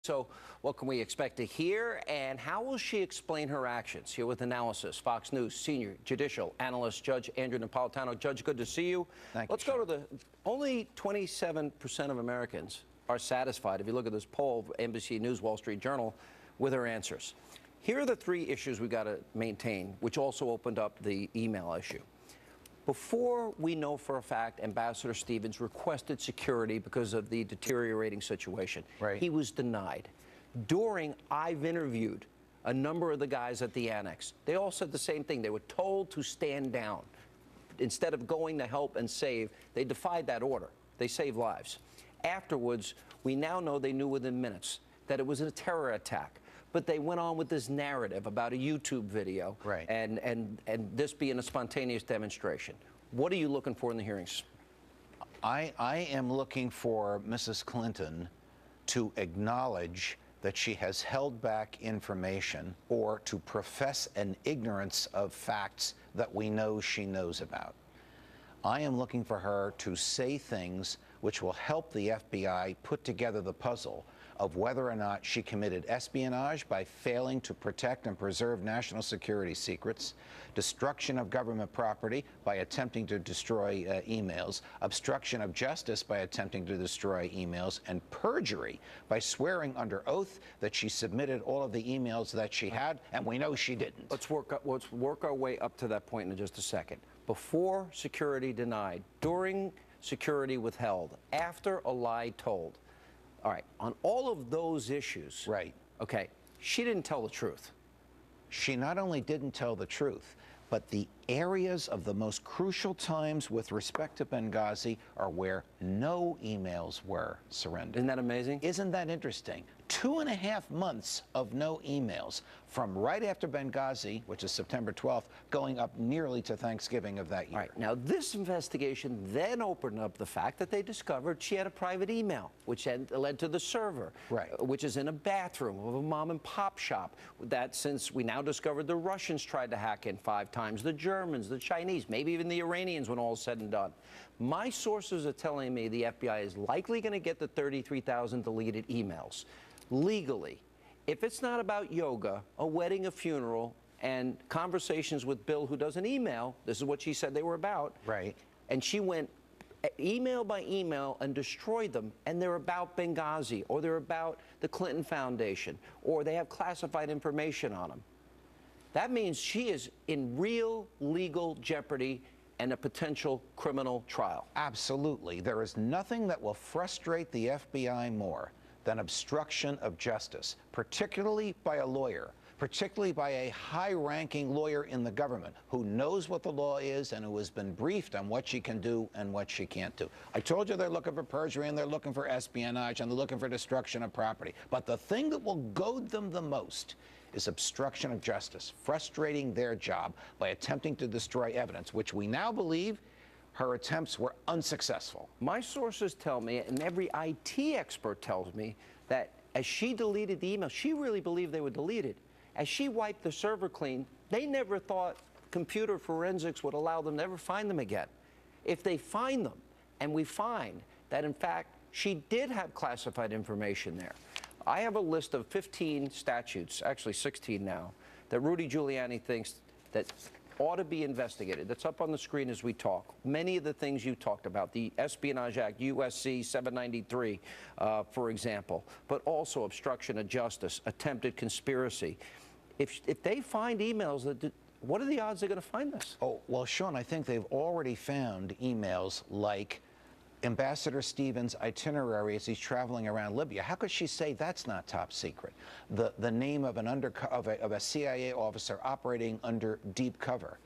So what can we expect to hear, and how will she explain her actions? Here with analysis, Fox News senior judicial analyst Judge Andrew Napolitano. Judge, good to see you. Let's go to the only 27% of Americans are satisfied, if you look at this poll of NBC News, Wall Street Journal, with her answers. Here are the three issues we've got to maintain, which also opened up the email issue. Before we know for a fact Ambassador Stevens requested security because of the deteriorating situation. Right. He was denied. During, I've interviewed a number of the guys at the annex. They all said the same thing. They were told to stand down. Instead of going to help and save, they defied that order. They saved lives. Afterwards, we now know they knew within minutes that it was a terror attack. But they went on with this narrative about a YouTube video, right, and this being a spontaneous demonstration. What are you looking for in the hearings? I am looking for Mrs. Clinton to acknowledge that she has held back information or to profess an ignorance of facts that we know she knows about. I am looking for her to say things which will help the FBI put together the puzzle of whether or not she committed espionage by failing to protect and preserve national security secrets, destruction of government property by attempting to destroy emails, obstruction of justice by attempting to destroy emails, and perjury by swearing under oath that she submitted all of the emails that she had, and we know she didn't. Let's work our way up to that point in just a second. Before security denied, during security withheld, after a lie told. All right, on all of those issues, right, okay, she didn't tell the truth. She not only didn't tell the truth, but the areas of the most crucial times with respect to Benghazi are where no emails were surrendered. Isn't that amazing? Isn't that interesting? 2.5 months of no emails from right after Benghazi, which is September 12th, going up nearly to Thanksgiving of that year. All right. Now, this investigation then opened up the fact that they discovered she had a private email, which had led to the server, right, which is in a bathroom of a mom-and-pop shop. That, since we now discovered the Russians tried to hack in 5 times, the Germans, the Chinese, maybe even the Iranians when all is said and done. My sources are telling me the FBI is likely going to get the 33,000 deleted emails legally. If it's not about yoga, a wedding, a funeral, and conversations with Bill, who doesn't email, this is what she said they were about. Right. And she went email by email and destroyed them, and they're about Benghazi, or they're about the Clinton Foundation, or they have classified information on them. That means she is in real legal jeopardy and a potential criminal trial. Absolutely. There is nothing that will frustrate the FBI more than obstruction of justice, particularly by a lawyer, particularly by a high-ranking lawyer in the government who knows what the law is and who has been briefed on what she can do and what she can't do. I told you they're looking for perjury and they're looking for espionage and they're looking for destruction of property. But the thing that will goad them the most is obstruction of justice, frustrating their job by attempting to destroy evidence, which we now believe her attempts were unsuccessful. My sources tell me, and every IT expert tells me, that as she deleted the email, she really believed they were deleted. As she wiped the server clean, they never thought computer forensics would allow them to ever find them again. If they find them, and we find that, in fact, she did have classified information there. I have a list of 15 statutes, actually 16 now, that Rudy Giuliani thinks that ought to be investigated. That's up on the screen as we talk. Many of the things you talked about, the Espionage Act, USC 793, for example, but also obstruction of justice, attempted conspiracy. If they find emails, what are the odds they're going to find this? Oh, well, Sean, I think they've already found emails like Ambassador Stevens' itinerary as he's traveling around Libya. How could she say that's not top secret? The name of a CIA officer operating under deep cover.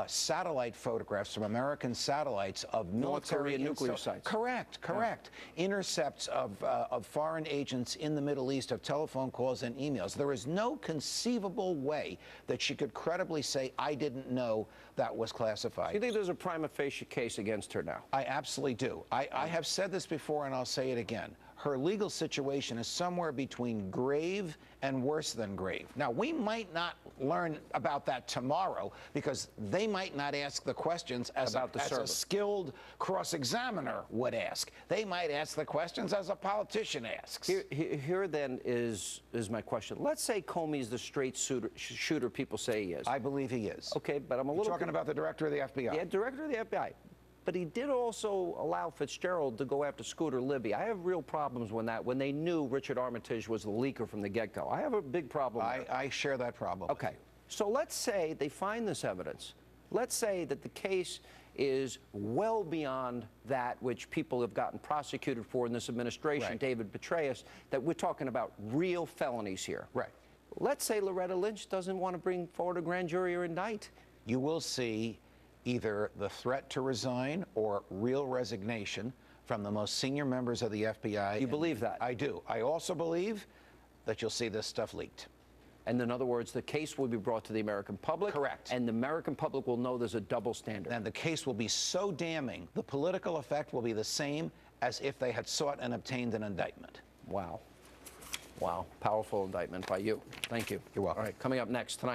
Satellite photographs from American satellites of military nuclear sites. Correct. Yeah. Intercepts of foreign agents in the Middle East of telephone calls and emails. There is no conceivable way that she could credibly say, I didn't know that was classified. Do you think there's a prima facie case against her now? I absolutely do. I have said this before and I'll say it again. her legal situation is somewhere between grave and worse than grave. Now, we might not learn about that tomorrow because they might not ask the questions as a skilled cross-examiner would ask. They might ask the questions as a politician asks. Here then is my question. Let's say Comey's the straight shooter people say he is. I believe he is. Okay, but I'm a little... You're talking about the director of the FBI. Yeah, director of the FBI. But he did also allow Fitzgerald to go after Scooter Libby. I have real problems with that when they knew Richard Armitage was the leaker from the get-go. I have a big problem with I share that problem. Okay. So let's say they find this evidence. Let's say that the case is well beyond that which people have gotten prosecuted for in this administration, Right. David Petraeus, that we're talking about real felonies here. Right. Let's say Loretta Lynch doesn't want to bring forward a grand jury or indict. You will see either the threat to resign or real resignation from the most senior members of the FBI. You believe that? I do. I also believe that you'll see this stuff leaked. And in other words, the case will be brought to the American public. Correct. And the American public will know there's a double standard. And the case will be so damning, the political effect will be the same as if they had sought and obtained an indictment. Wow. Wow. Powerful indictment by you. Thank you. You're welcome. All right, coming up next tonight.